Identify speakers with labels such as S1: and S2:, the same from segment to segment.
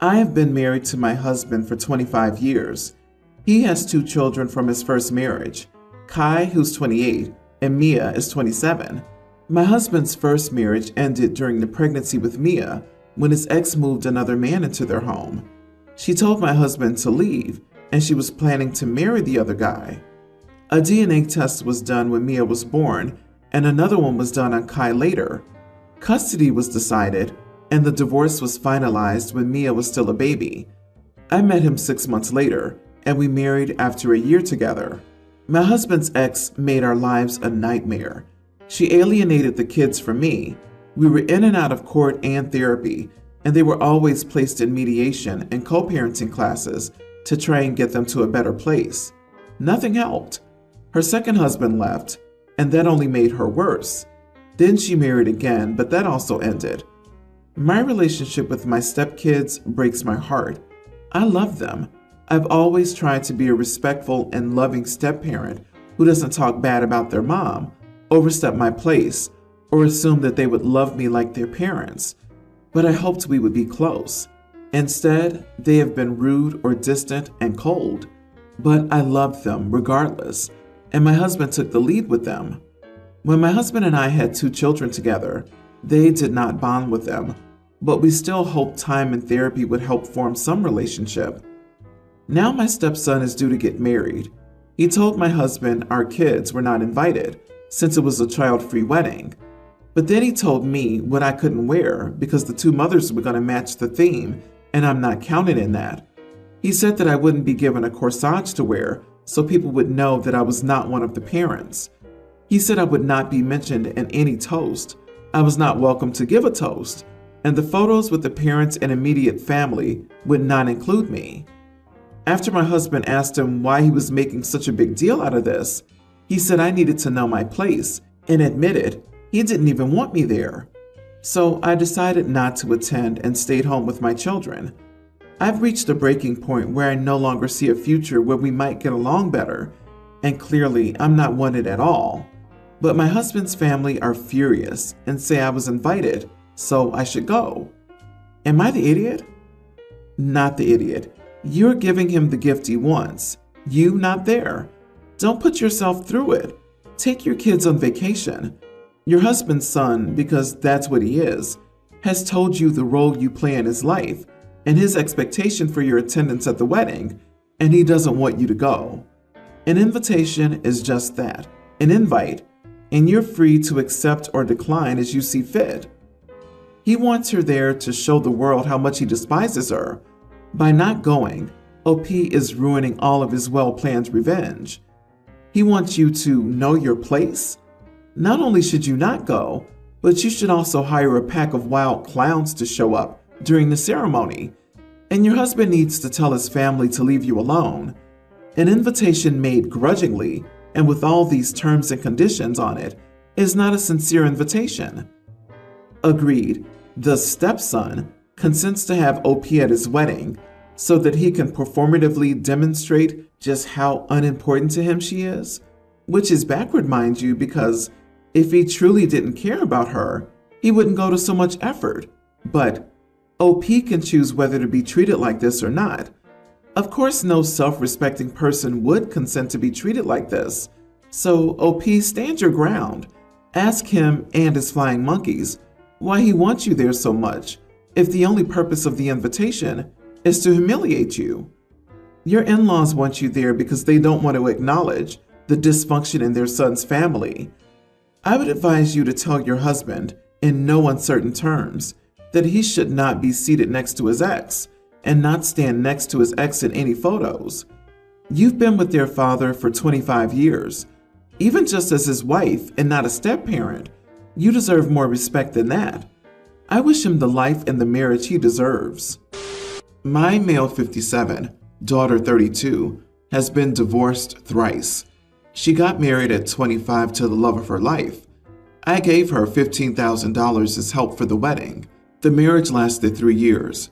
S1: I have been married to my husband for 25 years. He has two children from his first marriage, Kai, who's 28, and Mia is 27. My husband's first marriage ended during the pregnancy with Mia when his ex moved another man into their home. She told my husband to leave, and she was planning to marry the other guy. A DNA test was done when Mia was born, and another one was done on Kai later. Custody was decided, and the divorce was finalized when Mia was still a baby. I met him 6 months later, and we married after a year together. My husband's ex made our lives a nightmare. She alienated the kids from me. We were in and out of court and therapy, and they were always placed in mediation and co-parenting classes to try and get them to a better place. Nothing helped. Her second husband left, and that only made her worse. Then she married again, but that also ended. My relationship with my stepkids breaks my heart. I love them. I've always tried to be a respectful and loving step-parent who doesn't talk bad about their mom, overstep my place, or assume that they would love me like their parents. But I hoped we would be close. Instead, they have been rude or distant and cold. But I love them regardless, and my husband took the lead with them. When my husband and I had two children together, they did not bond with them, but we still hoped time and therapy would help form some relationship. Now my stepson is due to get married. He told my husband our kids were not invited, since it was a child-free wedding. But then he told me what I couldn't wear because the two mothers were going to match the theme, and I'm not counted in that. He said that I wouldn't be given a corsage to wear so people would know that I was not one of the parents. He said I would not be mentioned in any toast. I was not welcome to give a toast, and the photos with the parents and immediate family would not include me. After my husband asked him why he was making such a big deal out of this, he said I needed to know my place and admitted he didn't even want me there. So I decided not to attend and stayed home with my children. I've reached a breaking point where I no longer see a future where we might get along better, and clearly I'm not wanted at all. But my husband's family are furious and say I was invited, so I should go. Am I the idiot? Not the idiot. You're giving him the gift he wants. You not there. Don't put yourself through it. Take your kids on vacation. Your husband's son, because that's what he is, has told you the role you play in his life and his expectation for your attendance at the wedding, and he doesn't want you to go. An invitation is just that, an invite, and you're free to accept or decline as you see fit. He wants her there to show the world how much he despises her. By not going, OP is ruining all of his well-planned revenge. He wants you to know your place. Not only should you not go, but you should also hire a pack of wild clowns to show up during the ceremony. And your husband needs to tell his family to leave you alone. An invitation made grudgingly and with all these terms and conditions on it is not a sincere invitation. Agreed, the stepson consents to have OP at his wedding so that he can performatively demonstrate just how unimportant to him she is, which is backward, mind you, because if he truly didn't care about her, he wouldn't go to so much effort. But OP can choose whether to be treated like this or not. Of course, no self-respecting person would consent to be treated like this. So OP, stand your ground. Ask him and his flying monkeys why he wants you there so much, if the only purpose of the invitation is to humiliate you. Your in-laws want you there because they don't want to acknowledge the dysfunction in their son's family. I would advise you to tell your husband, in no uncertain terms, that he should not be seated next to his ex and not stand next to his ex in any photos. You've been with their father for 25 years. Even just as his wife and not a step-parent, you deserve more respect than that. I wish him the life and the marriage he deserves. My male 57, daughter 32, has been divorced thrice. She got married at 25 to the love of her life. I gave her $15,000 as help for the wedding. The marriage lasted 3 years.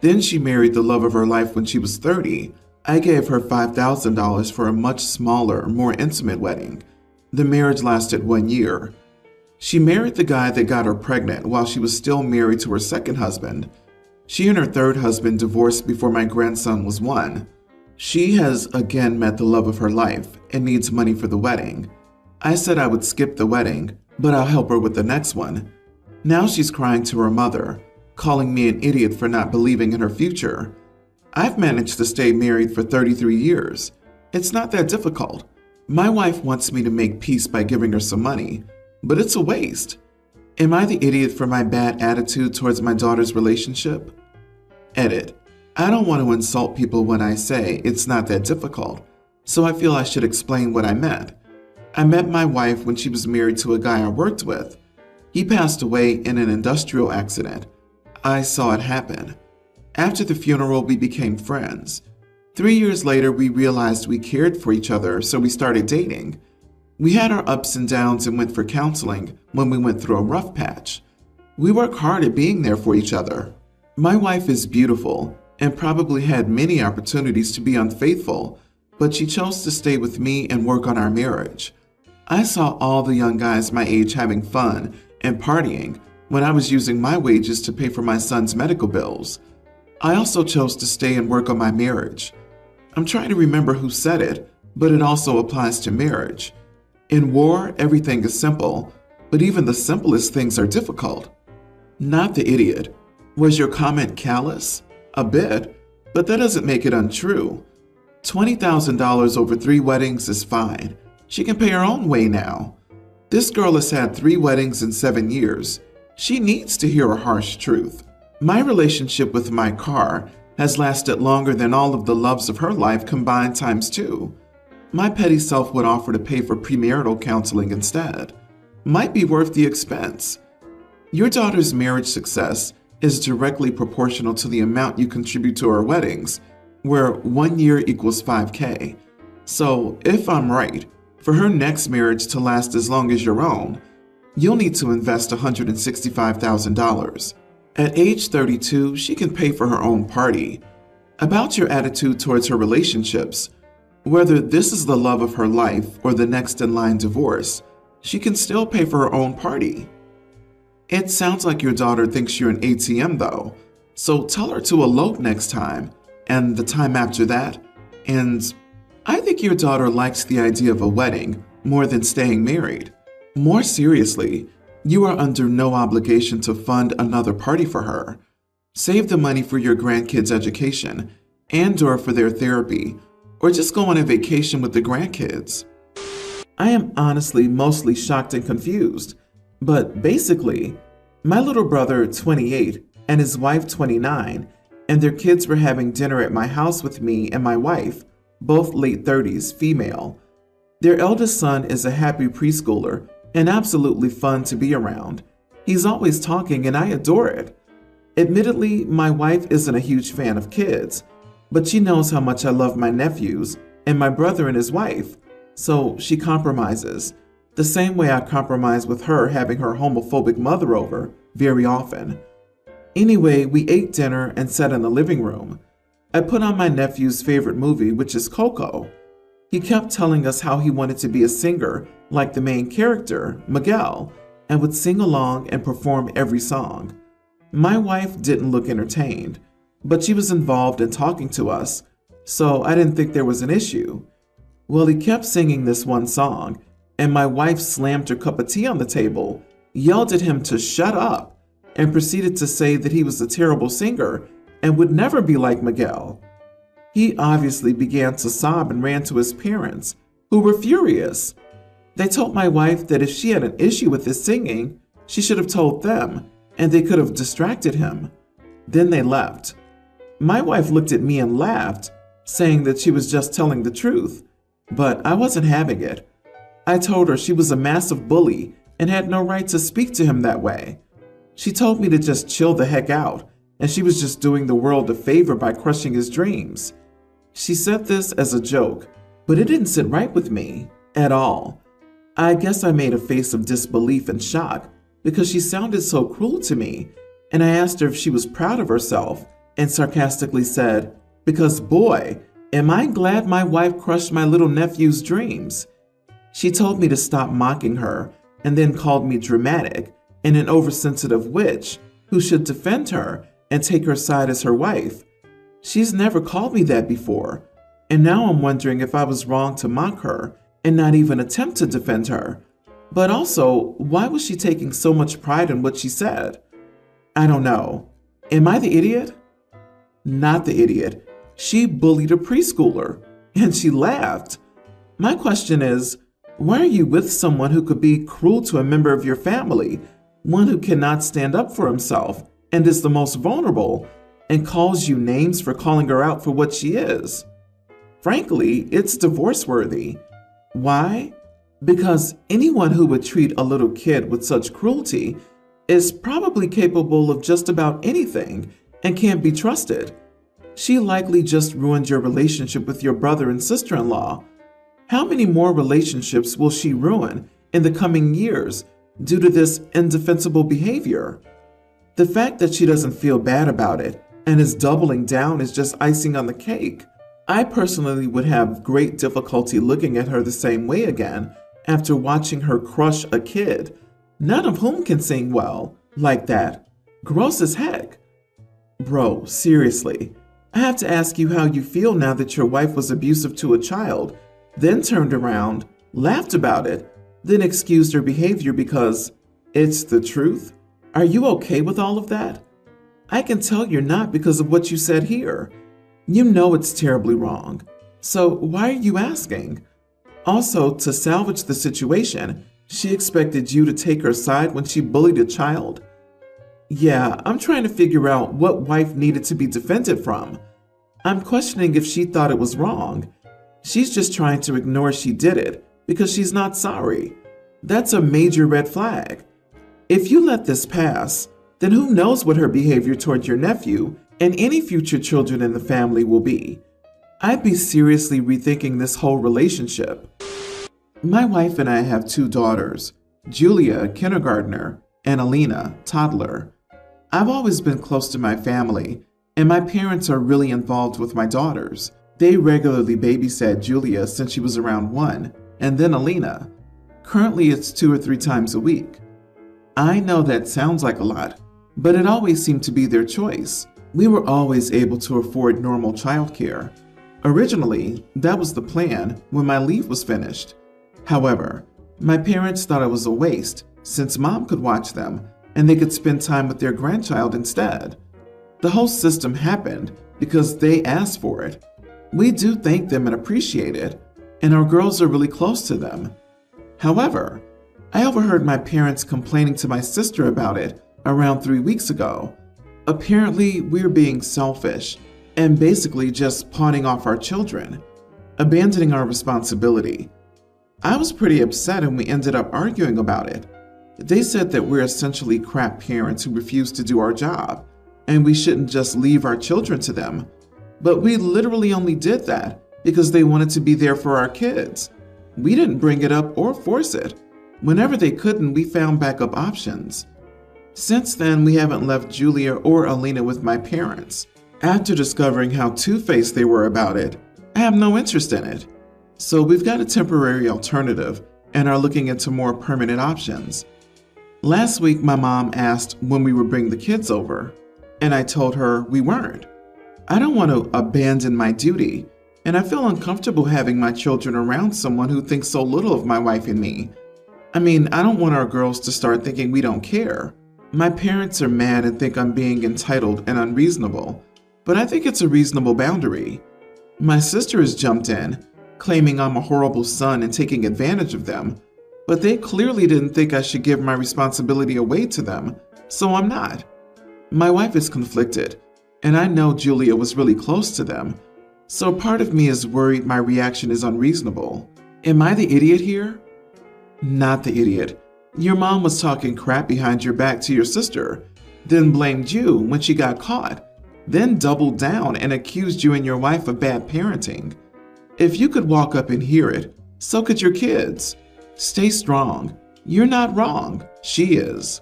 S1: Then she married the love of her life when she was 30. I gave her $5,000 for a much smaller, more intimate wedding. The marriage lasted 1 year. She married the guy that got her pregnant while she was still married to her second husband. She and her third husband divorced before my grandson was 1. She has again met the love of her life and needs money for the wedding. I said I would skip the wedding, but I'll help her with the next one. Now she's crying to her mother, calling me an idiot for not believing in her future. I've managed to stay married for 33 years. It's not that difficult. My wife wants me to make peace by giving her some money, but it's a waste. Am I the idiot for my bad attitude towards my daughter's relationship? Edit. I don't want to insult people when I say it's not that difficult, so I feel I should explain what I meant. I met my wife when she was married to a guy I worked with. He passed away in an industrial accident. I saw it happen. After the funeral, we became friends. 3 years later, we realized we cared for each other, so we started dating. We had our ups and downs and went for counseling when we went through a rough patch. We work hard at being there for each other. My wife is beautiful and probably had many opportunities to be unfaithful, but she chose to stay with me and work on our marriage. I saw all the young guys my age having fun and partying when I was using my wages to pay for my son's medical bills. I also chose to stay and work on my marriage. I'm trying to remember who said it, but it also applies to marriage. In war, everything is simple, but even the simplest things are difficult. Not the idiot. Was your comment callous? A bit, but that doesn't make it untrue. $20,000 over 3 weddings is fine. She can pay her own way now. This girl has had 3 weddings in 7 years. She needs to hear a harsh truth. My relationship with my car has lasted longer than all of the loves of her life combined times 2. My petty self would offer to pay for premarital counseling instead. Might be worth the expense. Your daughter's marriage success is directly proportional to the amount you contribute to her weddings, where 1 year equals $5,000. So, if I'm right, for her next marriage to last as long as your own, you'll need to invest $165,000. At age 32, she can pay for her own party. About your attitude towards her relationships, whether this is the love of her life or the next in line divorce, she can still pay for her own party. It sounds like your daughter thinks you're an ATM though, so tell her to elope next time, and the time after that, and I think your daughter likes the idea of a wedding more than staying married. More seriously, you are under no obligation to fund another party for her. Save the money for your grandkids' education and/or for their therapy, or just go on a vacation with the grandkids. I am honestly mostly shocked and confused, but basically, my little brother, 28, and his wife, 29, and their kids were having dinner at my house with me and my wife, both late 30s, female. Their eldest son is a happy preschooler and absolutely fun to be around. He's always talking and I adore it. Admittedly, my wife isn't a huge fan of kids, but she knows how much I love my nephews and my brother and his wife, so she compromises, the same way I compromise with her having her homophobic mother over very often. Anyway, we ate dinner and sat in the living room. I put on my nephew's favorite movie, which is Coco. He kept telling us how he wanted to be a singer like the main character, Miguel, and would sing along and perform every song. My wife didn't look entertained, but she was involved in talking to us, so I didn't think there was an issue. Well, he kept singing this one song, and my wife slammed her cup of tea on the table, yelled at him to shut up, and proceeded to say that he was a terrible singer and would never be like Miguel. He obviously began to sob and ran to his parents, who were furious. They told my wife that if she had an issue with his singing, she should have told them, and they could have distracted him. Then they left. My wife looked at me and laughed, saying that she was just telling the truth, but I wasn't having it. I told her she was a massive bully and had no right to speak to him that way. She told me to just chill the heck out, and she was just doing the world a favor by crushing his dreams. She said this as a joke, but it didn't sit right with me at all. I guess I made a face of disbelief and shock because she sounded so cruel to me, and I asked her if she was proud of herself and sarcastically said, "Because boy, am I glad my wife crushed my little nephew's dreams." She told me to stop mocking her and then called me dramatic and an oversensitive witch who should defend her and take her side as her wife. She's never called me that before, and now I'm wondering if I was wrong to mock her and not even attempt to defend her. But also, why was she taking so much pride in what she said? I don't know. Am I the idiot? Not the idiot. She bullied a preschooler, and she laughed. My question is, why are you with someone who could be cruel to a member of your family, one who cannot stand up for himself and is the most vulnerable, and calls you names for calling her out for what she is? Frankly, it's divorce-worthy. Why? Because anyone who would treat a little kid with such cruelty is probably capable of just about anything and can't be trusted. She likely just ruined your relationship with your brother and sister-in-law. How many more relationships will she ruin in the coming years due to this indefensible behavior? The fact that she doesn't feel bad about it and is doubling down is just icing on the cake. I personally would have great difficulty looking at her the same way again after watching her crush a kid, none of whom can sing well, like that. Gross as heck. Bro, seriously, I have to ask you how you feel now that your wife was abusive to a child, then turned around, laughed about it, then excused her behavior because it's the truth? Are you okay with all of that? I can tell you're not because of what you said here. You know it's terribly wrong. So why are you asking? Also, to salvage the situation, she expected you to take her side when she bullied a child? Yeah, I'm trying to figure out what wife needed to be defended from. I'm questioning if she thought it was wrong. She's just trying to ignore she did it because she's not sorry. That's a major red flag. If you let this pass, then who knows what her behavior toward your nephew and any future children in the family will be. I'd be seriously rethinking this whole relationship. My wife and I have 2 daughters, Julia, kindergartner, and Alina, toddler. I've always been close to my family, and my parents are really involved with my daughters. They regularly babysat Julia since she was around 1, and then Alina. Currently, it's 2 or 3 times a week. I know that sounds like a lot, but it always seemed to be their choice. We were always able to afford normal childcare. Originally, that was the plan when my leave was finished. However, my parents thought it was a waste since mom could watch them and they could spend time with their grandchild instead. The whole system happened because they asked for it. We do thank them and appreciate it, and our girls are really close to them. However, I overheard my parents complaining to my sister about it around 3 weeks ago. Apparently, we're being selfish and basically just pawning off our children, abandoning our responsibility. I was pretty upset and we ended up arguing about it. They said that we're essentially crap parents who refuse to do our job, and we shouldn't just leave our children to them. But we literally only did that because they wanted to be there for our kids. We didn't bring it up or force it. Whenever they couldn't, we found backup options. Since then, we haven't left Julia or Alina with my parents. After discovering how two-faced they were about it, I have no interest in it. So we've got a temporary alternative and are looking into more permanent options. Last week, my mom asked when we would bring the kids over, and I told her we weren't. I don't want to abandon my duty, and I feel uncomfortable having my children around someone who thinks so little of my wife and me. I mean, I don't want our girls to start thinking we don't care. My parents are mad and think I'm being entitled and unreasonable, but I think it's a reasonable boundary. My sister has jumped in, claiming I'm a horrible son and taking advantage of them, but they clearly didn't think I should give my responsibility away to them, so I'm not. My wife is conflicted, and I know Julia was really close to them, so part of me is worried my reaction is unreasonable. Am I the idiot here? Not the idiot. Your mom was talking crap behind your back to your sister, then blamed you when she got caught, then doubled down and accused you and your wife of bad parenting. If you could walk up and hear it, so could your kids. Stay strong. You're not wrong. She is.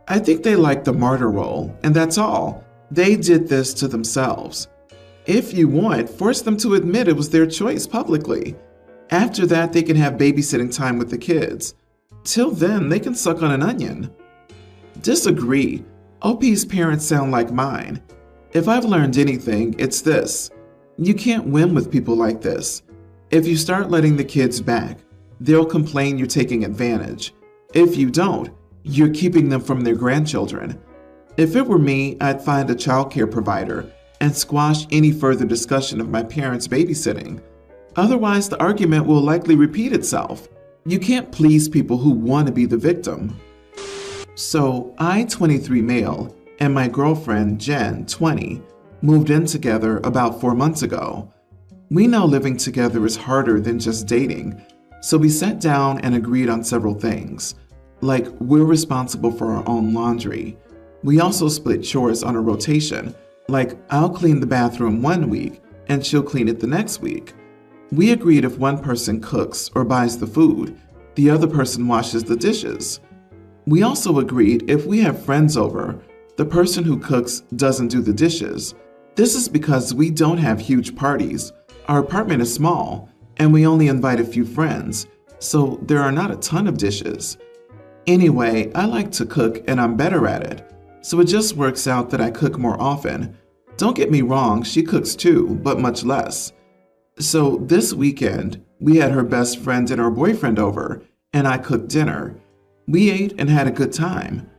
S1: I think they like the martyr role, and that's all. They did this to themselves. If you want, force them to admit it was their choice publicly. After that, they can have babysitting time with the kids. Till then, they can suck on an onion. Disagree. OP's parents sound like mine. If I've learned anything, it's this. You can't win with people like this. If you start letting the kids back, they'll complain you're taking advantage. If you don't, you're keeping them from their grandchildren. If it were me, I'd find a childcare provider and squash any further discussion of my parents babysitting. Otherwise, the argument will likely repeat itself. You can't please people who want to be the victim. So, I, 23 male, and my girlfriend, Jen, 20, moved in together about 4 months ago. We know living together is harder than just dating, so we sat down and agreed on several things, like we're responsible for our own laundry. We also split chores on a rotation, like I'll clean the bathroom one week and she'll clean it the next week. We agreed if one person cooks or buys the food, the other person washes the dishes. We also agreed if we have friends over, the person who cooks doesn't do the dishes. This is because we don't have huge parties. Our apartment is small, and we only invite a few friends, so there are not a ton of dishes. Anyway, I like to cook and I'm better at it, so it just works out that I cook more often. Don't get me wrong, she cooks too, but much less. So this weekend, we had her best friend and her boyfriend over, and I cooked dinner. We ate and had a good time.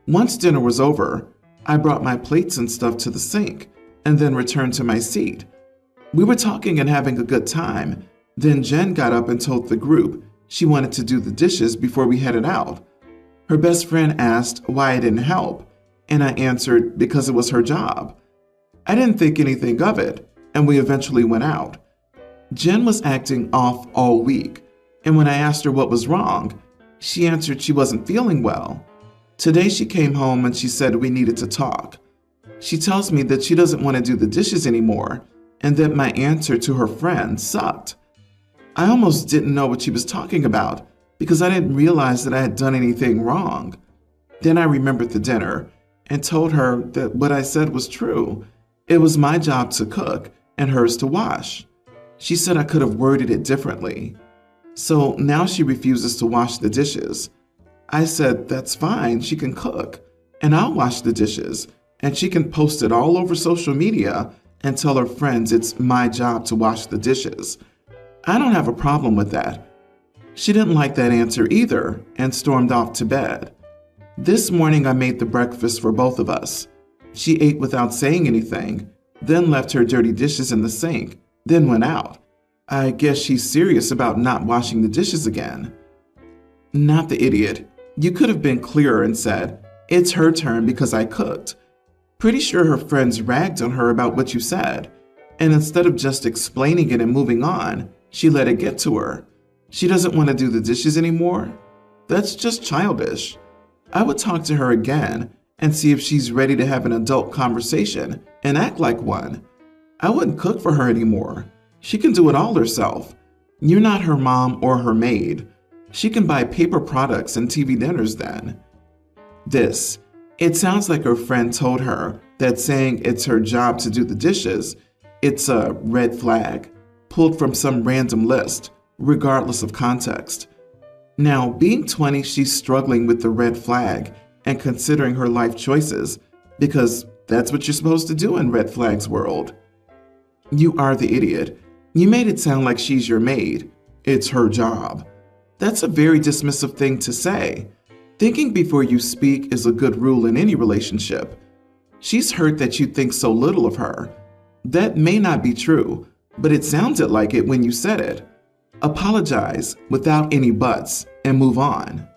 S1: Once dinner was over, I brought my plates and stuff to the sink, and then returned to my seat. We were talking and having a good time. Then Jen got up and told the group she wanted to do the dishes before we headed out. Her best friend asked why I didn't help, and I answered because it was her job. I didn't think anything of it, and we eventually went out. Jen was acting off all week, and when I asked her what was wrong, she answered she wasn't feeling well. Today she came home and she said we needed to talk. She tells me that she doesn't want to do the dishes anymore, and that my answer to her friend sucked. I almost didn't know what she was talking about because I didn't realize that I had done anything wrong. Then I remembered the dinner and told her that what I said was true. It was my job to cook and hers to wash. She said I could have worded it differently. So now she refuses to wash the dishes. I said that's fine, she can cook, and I'll wash the dishes, and she can post it all over social media and tell her friends it's my job to wash the dishes. I don't have a problem with that. She didn't like that answer either and stormed off to bed. This morning I made the breakfast for both of us. She ate without saying anything, then left her dirty dishes in the sink, then went out. I guess she's serious about not washing the dishes again. Not the idiot. You could have been clearer and said, it's her turn because I cooked. Pretty sure her friends ragged on her about what you said, and instead of just explaining it and moving on, she let it get to her. She doesn't want to do the dishes anymore? That's just childish. I would talk to her again and see if she's ready to have an adult conversation and act like one. I wouldn't cook for her anymore. She can do it all herself. You're not her mom or her maid. She can buy paper products and TV dinners then. It sounds like her friend told her that saying it's her job to do the dishes, it's a red flag, pulled from some random list, regardless of context. Now, being 20, she's struggling with the red flag and considering her life choices, because that's what you're supposed to do in red flags world. You are the idiot. You made it sound like she's your maid. It's her job. That's a very dismissive thing to say. Thinking before you speak is a good rule in any relationship. She's hurt that you think so little of her. That may not be true, but it sounded like it when you said it. Apologize without any buts and move on.